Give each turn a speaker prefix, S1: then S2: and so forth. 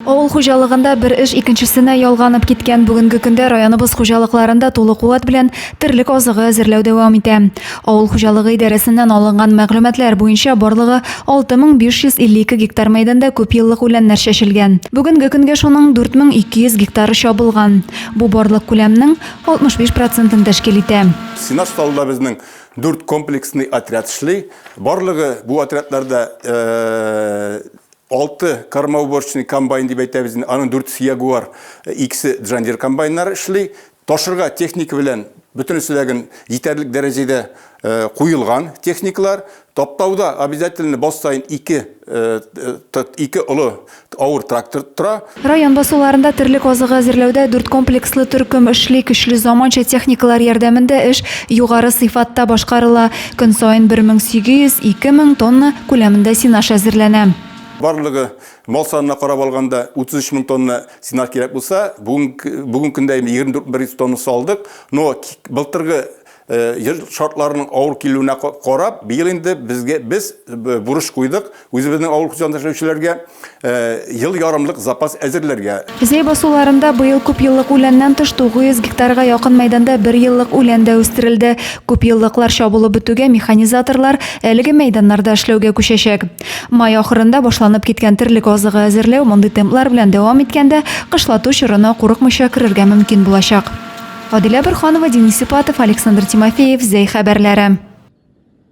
S1: Авыл хуҗалыгында бер эш икенчесенә ялганып киткән бүгенге көндә районыбыз хуҗалыкларында тулы куәт белән терлек азыгы әзерләү дәвам итә. Авыл хуҗалыгы идарәсеннән алынган мәгълүматлар буенча барлыгы 6552 гектар мәйданда күп еллык үләннәр чәчелгән. Бүгенге көнгә шуның 4200 гектары чабылган. Бу барлык күләмнең 65% тәшкил итә.
S2: Синаш талда безнең 4 комплексный отряд эшли. Барлыгы бу отрядларда 6 кармауборочный комбайн дип әйтәбез, аның 4 Ягуар, 2 Джандир комбайннары эшли. Ташырга техника белән бөтенлеген җитәрлек дәрәҗәдә куелган техникалар. Таптауда обязательно бостайын 2 олы авыр трактор тора.
S1: Район басуларында терлек азыгы әзерләүдә 4 комплекслы төркем эшли, көчле заманча техникалар ярдәмендә эш югары сыйфатта башкарыла. Көн саен 1800-2000 тонна күләмендә синаш әзерләнә.
S2: Барлыгы мал санына карап алганда 33 000 тонна синаш кирәк булса, бүген көндә 24 тонна салдык. Но былтыргы шартларының авыр килүенә карап, быел инде без бурыч куйдык, үзебезнең авыл хуҗалыкларчыларга ел ярымлык запас әзерләргә.
S1: Зәй басуларында быел күп еллык үләннән тыш 900 гектарга якын мәйданда 1 еллык үлән дә үстерелде. Күп еллыклар чабылып бетүгә механизаторлар әлеге мәйданнарда эшләүгә күчәчәк. Май ахырында башланып киткән терлек азыгы әзерләү мондый темплар белән дәвам иткәндә кышлату чорына курыкмыйча керергә мөмкин булачак. Адилә Бөрханова, Денис Сипатов, Александр Тимофеев, Зәй хәбәрләре.